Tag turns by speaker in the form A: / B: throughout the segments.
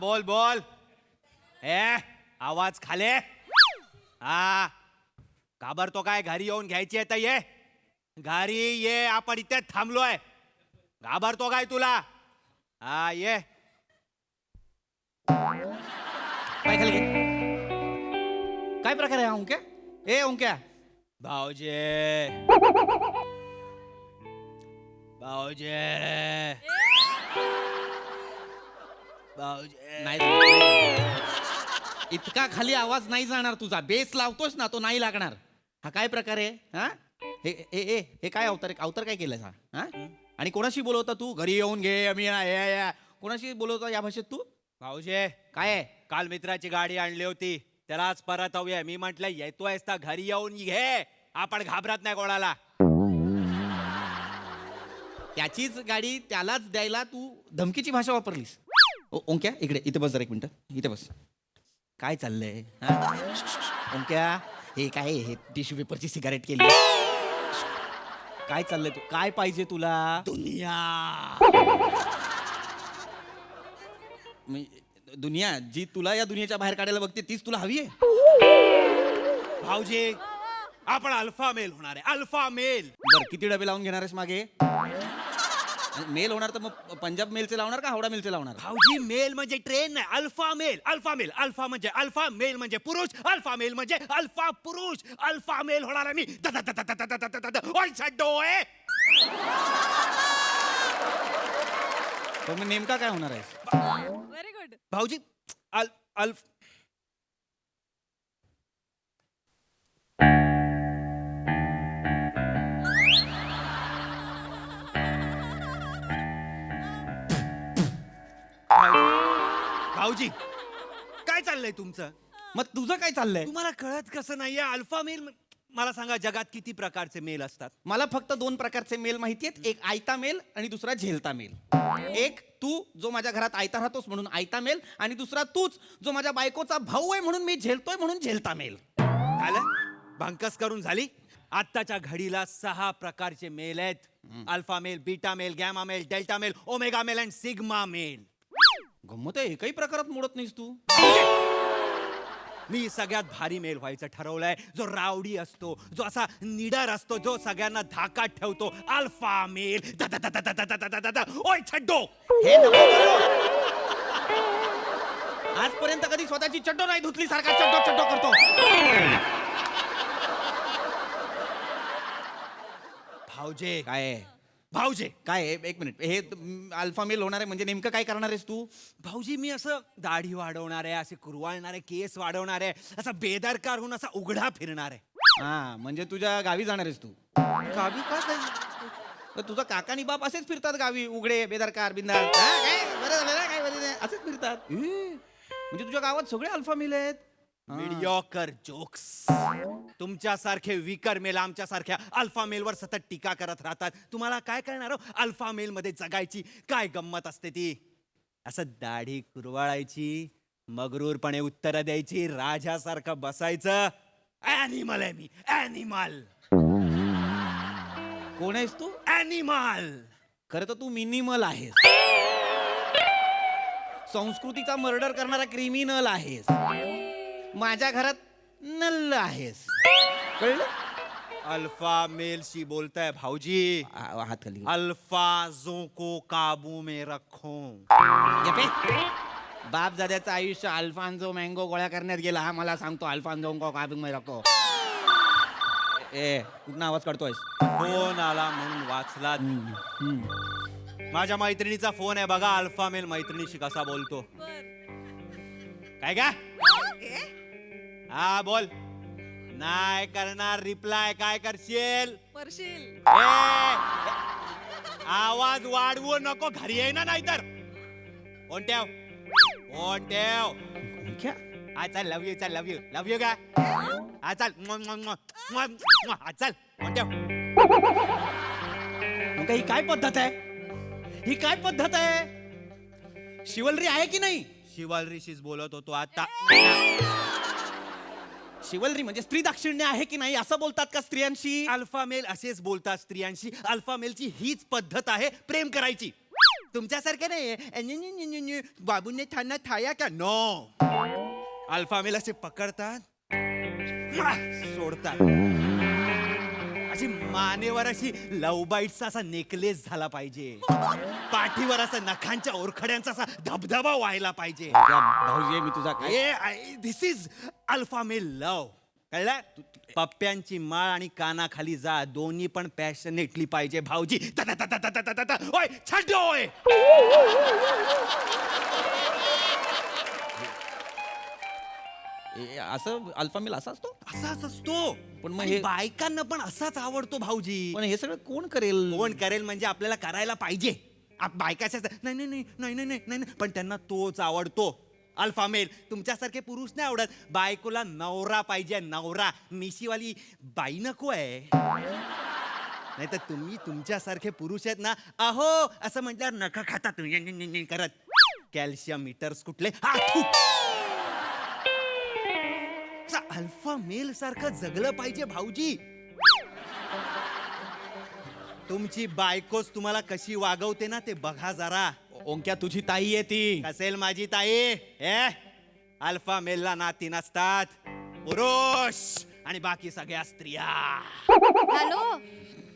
A: बोल बोल. आवाज खाले. हा घाबरतो काय? घरी येऊन घ्यायची आहे तर ये. घरी ये, आपण इथे थांबलोय. घाबरतो काय तुला? हा ये.
B: काय खाली घे. काय प्रकार आहे हा ओंक्या? ए ओंक्या.
A: भाऊजी भाऊजी भाऊजी
B: नाही इतका खाली आवाज नाही जाणार तुझा. बेस लावतोस ना तो नाही लागणार. हा काय प्रकार आहे? हा हे ए ए हे काय अवतार अवतार काय केलंस हा? आणि कोणाशी बोलवता तू? घरी येऊन घे आम्ही कोणाशी बोलवता या भाषेत तू?
A: भाऊजी
B: काय आहे?
A: काल मित्राची गाडी आणली होती, त्याला आज परत हवी आहे. मी म्हंटल येतोयस तर घरी येऊन घे, आपण घाबरत नाही कोणाला.
B: त्याचीच गाडी त्यालाच द्यायला तू धमकीची भाषा वापरलीस. ओंक्या इकडे इथे बस जरा एक मिनिट इथे बस. काय चाललंय ओंक्या? हे काय हे टिश्यू पेपरची सिगारेट केली? काय चाललंय? तू काय पाहिजे तुला?
A: दुनिया
B: दुनिया जी तुला या दुनियाच्या बाहेर काढायला बघते तीच तुला हवी आहे?
A: भाऊजी आपण अल्फा मेल होणार आहे. Alpha male.
B: बरं किती डबे लावून घेणार आहेस मागे? मेल होणार तर मग पंजाब मेलचे लावणार का हावडा मेलचे लावणार?
A: भाऊजी मेल म्हणजे ट्रेन नाही. Alpha male. Alpha male. Alpha म्हणजे अल्फा, मेल म्हणजे पुरुष. अल्फा मेल म्हणजे अल्फा पुरुष. अल्फा मेल होणार आहे मी. ओय छड्डोय.
B: मग नेमका काय होणार आहे?
C: Very good.
A: भाऊजी अल्फ भाऊजी काय चाललंय तुमचं?
B: मग तुझं काय चाललंय?
A: तुम्हाला कळत कसं नाहीये? Alpha male. मला सांगा जगात किती प्रकारचे मेल असतात?
B: मला फक्त 2 प्रकारचे मेल माहिती आहेत. एक आयता मेल आणि दुसरा झेलता मेल. एक तू जो माझ्या घरात आयता राहतोस म्हणून आयता मेल, आणि दुसरा तूच जो माझ्या बायकोचा भाऊ आहे म्हणून मी झेलतोय म्हणून झेलता मेल.
A: झालं? भंकस करून झाली? आत्ताच्या घडीला 6 प्रकारचे मेल आहेत. Alpha male, beta male, gamma male, delta male, omega male आणि सिग्मा मेल.
B: गंमत आहे, एकही प्रकारात मोडत नाहीस तू.
A: मी सगळ्यात भारी मेल व्हायचं ठरवलंय. जो रावडी असतो, जो असा निडर असतो, जो सगळ्यांना धाकात ठेवतो. Alpha male. ओय छड्डो.
B: हे नको करू. आजपर्यंत कधी स्वतःची चड्डो नाही धुतली, सारखा चड्डो चड्डो करतो.
A: भाऊजे
B: काय
A: भाऊजे
B: काय एक मिनिट. हे अल्फा मेल होणार आहे म्हणजे नेमकं काय करणार आहेस तू?
A: भाऊजी मी असं दाढी वाढवणार आहे, असे कुरवाळणार आहे, केस वाढवणार आहे, असा बेदरकार होऊन असा उघडा फिरणार आहे.
B: हा म्हणजे तुझ्या गावी जाणार आहेस तू?
A: गावी का
B: तर तुझा काका आणि बाप असेच फिरतात गावी, उघडे बेदरकार बिंदास. काय बरं झालं ना, काय बरं नाही, असेच फिरतात. म्हणजे तुझ्या गावात सगळे अल्फा मेल आहेत?
A: Mediocre jokes. तुमच्यासारखे विकर मेल आमच्यासारख्या अल्फा मेलवर सतत टीका करत राहतात. तुम्हाला काय कळणार हो? अल्फा मेल मध्ये जगायची काय गंमत असते ती. असं दाढी कुरवाळायची, मगरूरपणे उत्तर द्यायची, राजासारखं बसायचं. ॲनिमल आहे मी, ॲनिमल.
B: कोण आहेस तू?
A: ॲनिमल.
B: खरं तर तू मिनिमल आहेस. संस्कृतीचा मर्डर करणारा क्रिमिनल आहेस. माझ्या घरात नल्ल आहेस. कळलं?
A: अल्फा मेलशी बोलताय भाऊजी.
B: हात खाली.
A: अल्फाजों को काबू में रखो.
B: बाप दादाचं आयुष्य अल्फांजो मँगो गोळ्या करण्यात गेला. हा मला सांगतो अल्फांजो को काबू में रखो. कुठं आवाज काढतोयस?
A: फोन आला म्हणून वाचला. माझ्या मैत्रिणीचा फोन आहे बघा. अल्फा मेल मैत्रिणीशी कसा बोलतो. काय का? हा बोल. नाही करणार रिप्लाय. काय करशील?
C: परशील.
A: आवाज वाढवू नको. घरी ये ना नाहीतर. फोन ठेव. फोन ठेव. हा चल. लव यू. चल लव यू. लव यू का? हा चल. हा चल. फोन ठेव.
B: ही काय पद्धत आहे? ही काय पद्धत आहे? शिवलरी आहे की नाही?
A: शिवालरीशीच बोलत होतो आता.
B: शिवलरी म्हणजे स्त्री दाक्षिण्य आहे की नाही असं बोलतात का स्त्रियांशी?
A: अल्फा मेल असेच बोलतात स्त्रियांशी. अल्फा मेलची हीच पद्धत आहे प्रेम करायची. तुमच्यासारखे नाही बाबूने ठाणा थाया का नो अल्फा मेल असे पकडतात सोडतात अशी मानेवर अशी लव बाईटचा असा नेकलेस झाला पाहिजे पाठीवर असा नखांच्या ओरखड्यांचा असा धबधबा व्हायला पाहिजे
B: भाऊजी मी तुझा काय
A: दिस इज अल्फा मेल लव कळलं पप्प्यांची माळ आणि कानाखाली जा दोन्ही पण पॅशनेटली पाहिजे भाऊजी ओय छाटोय
B: असं अल्फा मेल असा असतो
A: असाच असतो
B: पण मग
A: आणि
B: हे-
A: बायकांना पण असाच आवडतो भाऊजी
B: पण हे सगळं कोण करेल
A: कोण करेल म्हणजे आपल्याला करायला पाहिजे बायकाच्या नाही नाही नाही नाही नाही नाही नाही पण त्यांना तोच आवडतो अल्फा मेल तुमच्यासारखे पुरुष नाही आवडत बायकोला नवरा पाहिजे नवरा मिशीवाली बाई नको आहे नाही तर तुम्ही तुमच्यासारखे पुरुष आहेत ना अहो असं म्हटल्यावर नका खाता तुम्ही करत कॅल्शियम मीटर्स कुठले अल्फा मेल सारखं जगलं पाहिजे भाऊजी तुमची बायकोच तुम्हाला कशी वागवते ना ते बघा जरा
B: ओंक्या तुझी ताई आहे ती
A: कसेल माझी ताई अल्फा मेलला नाती नसतात पुरुष आणि बाकी सगळ्या स्त्रिया
C: हॅलो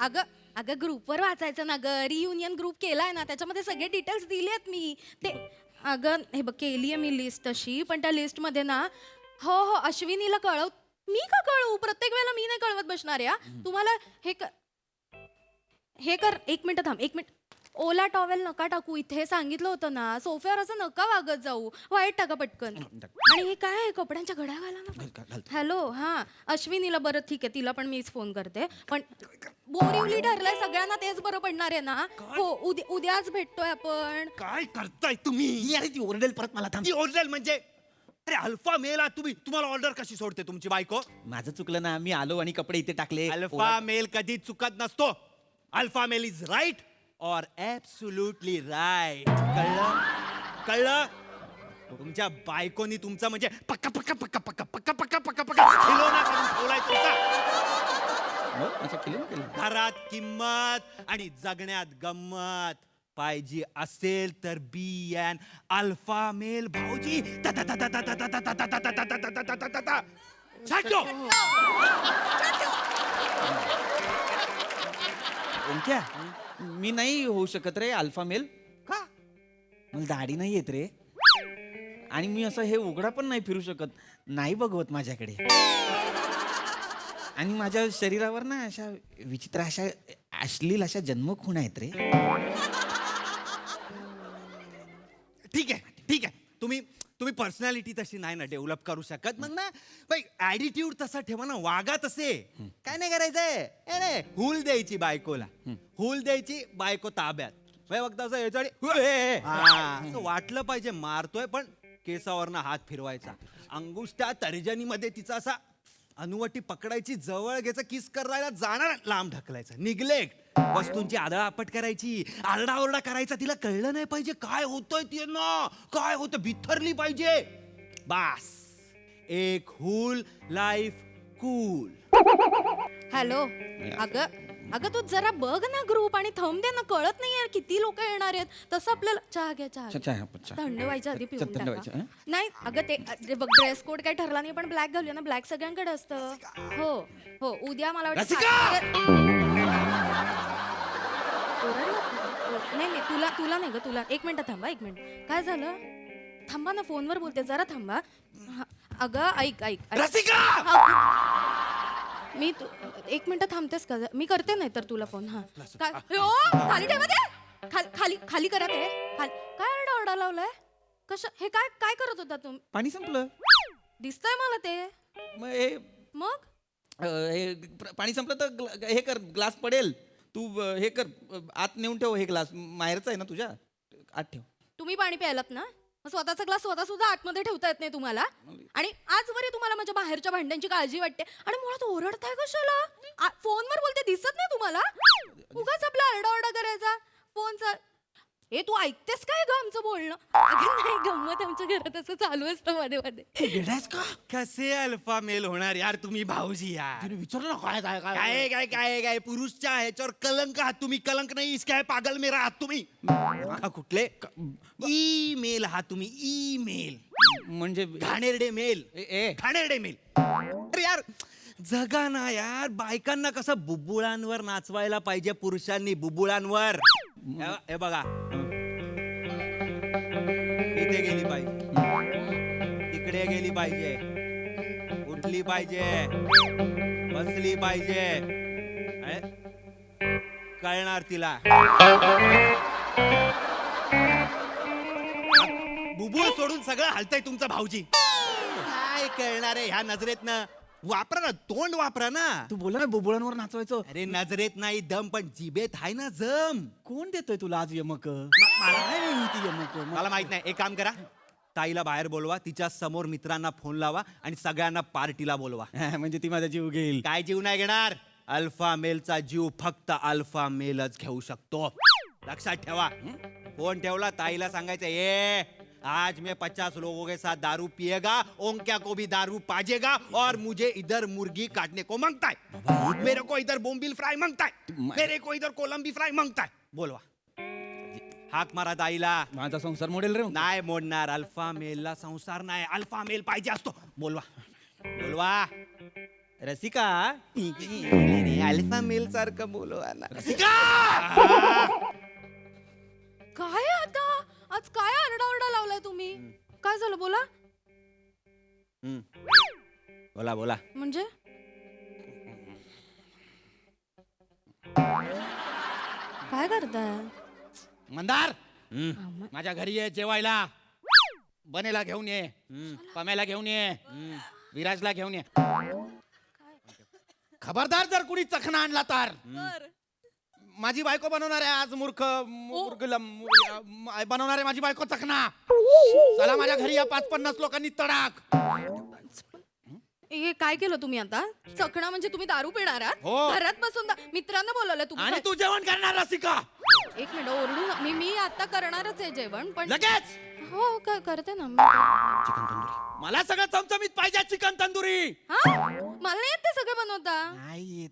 C: अगं अगं ग्रुपवर वाचायचं ना ग रियुनियन ग्रुप केलाय ना त्याच्यामध्ये सगळे डिटेल्स दिलेत मी ते अगं हे बघ केली आहे मी लिस्ट तशी पण त्या लिस्ट मध्ये ना हो हो अश्विनीला कळव मी का कळवू प्रत्येक वेळेला मी नाही कळवत बसणार या तुम्हाला हे कर एक मिनिट थांब एक मिनिट ओला टॉवेल नका टाकू इथे सांगितलं होतं ना सोफ्यावर असं नका वागत जाऊ वाईट टाका पटकन आणि हे काय आहे कपड्यांच्या घड्या घाला ना हॅलो हा अश्विनीला बरं ठीक आहे तिला पण मीच फोन करते पण बोरिवली ठरलंय सगळ्यांना तेच बरं पडणार आहे ना हो उद्याच भेटतोय आपण
A: काय करताय तुम्ही
B: अरे ती ओरडेल परत मला थांब
A: ती ओरडेल म्हणजे अरे अल्फा मेल तुम्हाला ऑर्डर कशी सोडते तुमची बायको
B: माझं चुकलं ना मी आलो आणि कपडे इथे टाकले
A: अल्फा मेल कधी चुकत नसतो अल्फा मेल इज राईट और ऍब्सोल्युटली राईट कळलं कळलं तुमच्या बायकोनी तुमचा म्हणजे पक्का पक्का पक्का पक्का पक्का पक्का पक्का पक्का खिलोना करून ठेवलाय तुमचा
B: असं केलं
A: घरात किंमत आणि जगण्यात गंमत पाहिजे असेल तर बी एन अल्फा मेल भाऊजी
B: ओंक्या मी नाही होऊ शकत रे अल्फा मेल
A: का
B: मला दाढी नाही येत रे आणि मी असं हे उघडा पण नाही फिरू शकत नाही बघवत माझ्याकडे आणि माझ्या शरीरावर ना अशा विचित्र अशा अश्लील अशा जन्मखुणा आहेत रे
A: ठीक आहे तुम्ही पर्सनॅलिटी तशी नाही ना डेव्हलप करू शकत मग ना ऍटिट्यूड तसा ठेवा ना वागा तसे काय नाही करायचंय हूल द्यायची बायकोला हूल द्यायची बायको ताब्यात फक्त असं असं वाटलं पाहिजे मारतोय पण केसावरनं हात फिरवायचा अंगुष्ठा तर्जनीमध्ये तिचा असा अनुवटी पकडायची जवळ घ्यायचं किस करायला जाणार लांब ढकलायचं निग्लेक्ट वस्तूंची आदळापट करायची आरडाओरडा करायचा तिला कळलं नाही पाहिजे काय होतंय ती ना काय होतं बिथरली पाहिजे बास एक हूल लाईफ कूल
C: हॅलो अगं अगं तू जरा बघ ना ग्रुप आणि थंब दे ना कळत नाही यार किती लोक येणार आहेत तसं आपल्याला चहा घ्या चहा थंड व्हायच्या आधी पिऊन
B: थंड
C: टाका
B: व्हायच्या,
C: नाही अगं ते बघ ड्रेस कोड काय ठरला नाही पण ब्लॅक घालूया ना ब्लॅक सगळ्यांकडे असतं हो हो उद्या मला वाटतं नाही नाही तुला नाही ग तुला एक मिनिट थांबा एक मिनिट काय झालं थांबा ना फोनवर बोलते जरा थांबा अगं ऐक मी एक मिनिट थांबतेस का मी करते नाही तर तुला फोन हा काय खाली ठेवा ते खाली खाली करा ते काय आरडा लावलाय कशा हे काय काय करत होता तुम्ही
B: पाणी संपलं
C: दिसतंय मला ते मग
B: पाणी संपलं तर हे कर ग्लास पडेल तू हे कर आत नेऊन ठेव हे ग्लास माहेरचा आहे ना तुझ्या आत ठेव
C: तुम्ही पाणी प्यायलात ना मग स्वतःचा ग्लास स्वतः सुद्धा आतमध्ये ठेवता येत नाही तुम्हाला आणि आजवरी तुम्हाला माझ्या बाहेरच्या भांड्यांची काळजी वाटते आणि मुळात ओरडताय कशाला फोनवर बोलते दिसत नाही तुम्हाला उगाच आपला आरडाओरडा करायचा फोनचा हे तू ऐकतेस काय ग आमचं बोलणं? अगं नाही, गंमत आमच्या घरात असं चालू असतं मध्ये मध्ये.
B: वेडायस का?
A: कसे अल्फा मेल होणार यार तुम्ही भाऊजी यार.
B: तिने विचारलं ना काय काय
A: काय काय काय काय पुरुषच्या ह्याच्यावर कलंक आहात तुम्ही. कलंक नाही इसका पागल मेरा आहात तुम्ही. का कुठले ईमेल आहात तुम्ही. ईमेल
B: म्हणजे
A: घाणेरडे मेल.
B: ए
A: घाणेरडे मेल. अरे यार जगा ना यार. बायकांना कसं बुबुळांवर नाचवायला पाहिजे पुरुषांनी. बुबुळांवर. हे बघा इथे गेली पाहिजे, तिकडे गेली पाहिजे, उठली पाहिजे, बसली पाहिजे. कळणार तिला. बुबुळ सोडून सगळं हलतंय तुमचं भाऊजी. काय कळणार आहे ह्या नजरेतनं. वापरा ना, तोंड वापरा ना.
B: तू बोला ना बुबुळांवर नाचवायचं.
A: अरे नजरेत नाही दम, पण जिभेत आहे ना जम.
B: कोण देतोय तुला आज यमक?
A: मला
B: काय माहिती यमक?
A: मला माहित नाही. एक काम करा, ताईला बाहेर बोलवा, तिच्या समोर मित्रांना फोन लावा आणि सगळ्यांना पार्टीला बोलवा.
B: म्हणजे ती माझा जीव घेईल.
A: काय जीव नाही घेणार. अल्फा मेलचा जीव फक्त अल्फा मेलच घेऊ शकतो. लक्षात ठेवा. फोन ठेवला ताईला सांगायचं, ये आज मैं 50 लोगों के साथ दारू पिएगा, ओंक्या को भी दारू पाजेगा और मुझे इधर मुर्गी काटने को मांगता है, मेरे को इधर बोम्बिल फ्राई मांगता है, मेरे को इधर कोलंबी फ्राई मांगता है. बोलवा. हाक मारा ताईला.
B: माझा संसार मोडेल रे.
A: नाही मोडणार. अल्फा मेलला संसार नाही, अल्फा मेल पाहिजे असतो. बोलवा बोलवा.
B: रसिका.
A: अल्फा मेल सारखं बोलवा ना.
C: काय आता आज काय आरडाओरडा लावलाय तुम्ही? काय झालं बोला.
A: बोला बोला.
C: म्हणजे काय करताय?
B: मंदार माझ्या घरी ये जेवायला. बनेला घेऊन ये, पम्याला घेऊन ये, विराजला घेऊन ये. खबरदार जर कुणी चखना आणला तर. माझी बायको बनवणार आहे आज. मूर्ख बनवणार आहे माझी बायको चखना. चला माझ्या घरी या. 50-50 लोकांनी तडाक.
C: हे काय केलं तुम्ही आता? चकणा म्हणजे तुम्ही दारू पिणार आहात?
B: हो.
C: घरात बसून मित्रांना बोलवलं तुम्ही?
B: आणि तू जेवण करणार रसिका?
C: एक मिनिट ओरडू नका. मी आता करणारच आहे जेवण, पण
B: लगेच.
C: हो करते ना.
B: चिकन तंदुरी. मला सगळं चमचमीत पाहिजे. चिकन तंदुरी.
C: हा मला नाही येत ते सगळं बनवता.
B: नाही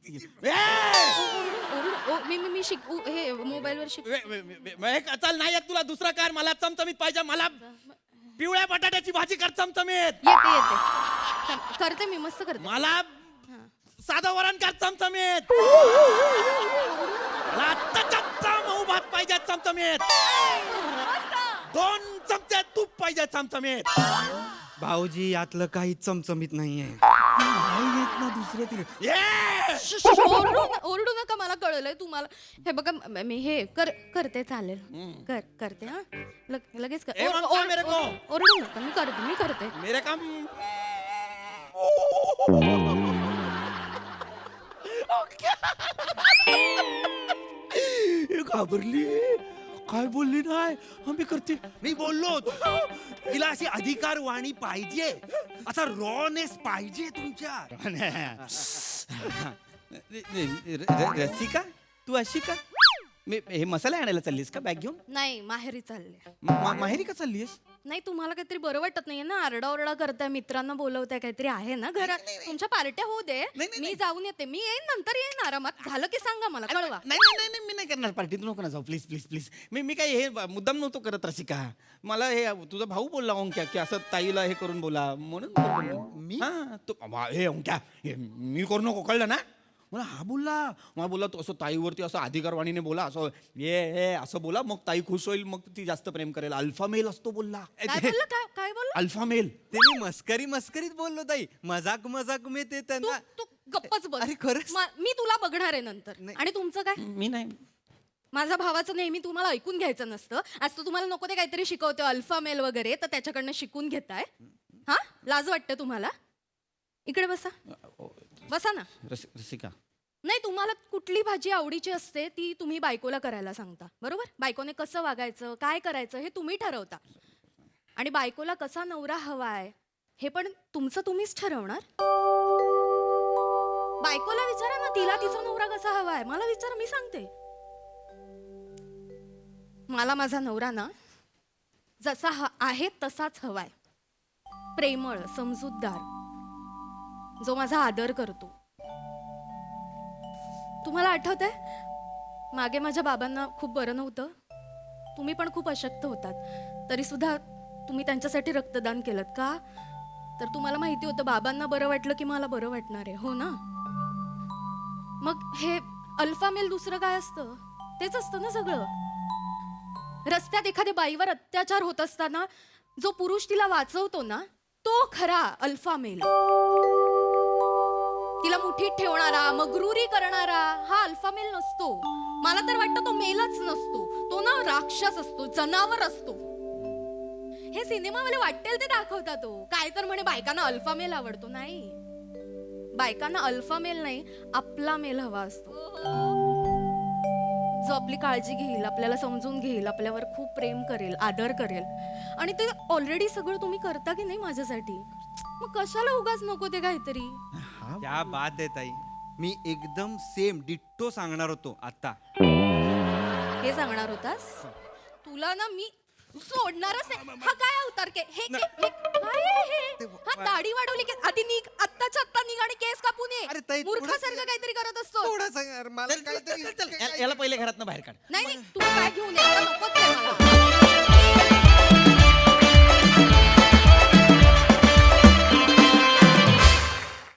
C: मी शिकू हे मोबाईल वर शिक.
B: चल नाही येत तुला दुसरं कार. मला चमचमीत पाहिजे. मला पिवळ्या बटाट्याची भाजी कर चमचमीत.
C: येते करते मी मस्त करते.
B: मला साधं वरण कर चमचमीत. मला आत्ताच्या मऊ भात पाहिजे चमचमीत. 2 चमचे तूप पाहिजे चमचमीत.
A: भाऊजी यातलं काही चमचमीत नाहीये.
B: ना दुसरे तिने.
C: ओरडू नका. मला कळलंय तुम्हाला. हे बघा मी हे करते. चालेल करते. हा लगेच कर. ओरडू नका. मी करते.
B: मेरे काम. घाबरली. काय बोलली नाही. आम्ही करते.
A: मी बोललो होतो तिला अशी अधिकार वाणी पाहिजे. असा रॉनेस पाहिजे तुमच्या.
B: रसिका तू अशी का? हे मसाले आणायला चाललीस का बॅग घेऊन?
C: नाही माहेरी चालले.
B: माहेरी का चाललीस?
C: नाही तुम्हाला काहीतरी बरं वाटत नाहीये ना? आरडाओरडा करताय, मित्रांना बोलवताय, काहीतरी आहे ना घरात. तुमच्या पार्ट्या होऊ दे. मी जाऊन येते. मी येईन नंतर येईन आरामात. झालं की सांगा मला, कळवा.
B: नाही मी नाही करणार पार्टी. तू नको ना जाऊ प्लीज प्लीज प्लीज. मी काही हे मुद्दाम नव्हतो करत रसिका. मला हे तुझा भाऊ बोलला ओंक्या की असं ताईला हे करून बोला म्हणून.
A: मी?
B: हा तू हे ओंक्या मी करू नको कळलं ना. मला बोलला तू असं ताईवरती असं अधिकारवाणीने बोला. असं ये असं बोला मग ताई खुश होईल. मग ती जास्त प्रेम करेल. अल्फा मेल असतो बोलला.
C: काय बोलला?
B: Alpha male.
A: ते मी मस्करीत बोललो ताई. मजाक में ते त्यांना.
C: तू गप्पच बस.
A: अरे खरंच?
C: मी तुला बघणार आहे नंतर. आणि तुमचं काय?
B: मी नाही.
C: माझ्या भावाचं नेहमी तुम्हाला ऐकून घ्यायचं नसतं. आज तो तुम्हाला नको ते काहीतरी शिकवतो अल्फा मेल वगैरे, तर त्याच्याकडनं शिकून घेताय. हा लाज वाटतं तुम्हाला? इकडे बसा ना.
B: रसिका
C: नाही तुम्हाला कुठली भाजी आवडीची असते ती तुम्ही बायकोला करायला सांगता, बरोबर? बायकोने कसं वागायचं, काय करायचं हे तुम्ही ठरवता. आणि बायकोला कसा नवरा हवाय हे पण तुम्हीच ठरवणार. बायकोला विचारा ना, तिला तिचा नवरा कसा हवाय. मला विचारा, मी सांगते. मला माझा नवरा ना जसा आहे तसाच हवाय. प्रेमळ, समजूतदार, जो माझा आदर करतो. तुम्हाला आठवतंय मागे माझ्या बाबांना खूप बरं नव्हतं. तुम्ही पण खूप अशक्त होतात, तरी सुद्धा तुम्ही त्यांच्यासाठी रक्तदान केलं का? तर तुम्हाला माहिती होतं बाबांना बरं वाटलं की मला बरं वाटणार आहे, हो ना? मग हे अल्फा मेल दुसरं काय असतं? तेच असतं ना सगळं. रस्त्यात एखाद्या बाईवर अत्याचार होत असताना जो पुरुष तिला वाचवतो ना, तो खरा अल्फा मेल. तिला मुठीत ठेवणारा, मगरुरी करणारा हा अल्फा मेल नसतो. मला तर वाटतं तो मेलच नसतो, तो ना राक्षस असतो, जनावर असतो. हे सिनेमावाले वाटेल ते दाखवतात. तो काय तर म्हणे बायकांना अल्फा मेल आवडतो. नाही, बायकांना अल्फा मेल नाही, आपला मेल हवा असतो, जो आपली काळजी घेईल, आपल्याला समजून घेईल, आपल्यावर खूप प्रेम करेल, आदर करेल. आणि ते ऑलरेडी सगळं तुम्ही करता की नाही माझ्यासाठी, मग कशाला उगाच नको ते काहीतरी.
A: क्या बात आहे ताई, मी एकदम सेम डिट्टो सांगणार होतो आता.
C: हे सांगणार होतास? तुला ना मी सोडणारच नाही. हा काय अवतार के हे काय आहे हे? हा दाढी वाढवली की आधी निघ, आत्ताच्या आत्ता निघ आणि केस कापून
A: अरे ताई,
C: ये. मूर्खासारखं काहीतरी करत असतो.
A: थोडासा यार, मला काहीतरी
B: याला पहिले घरातनं बाहेर काढ.
C: नाही नाही, तू काय घेऊन ये.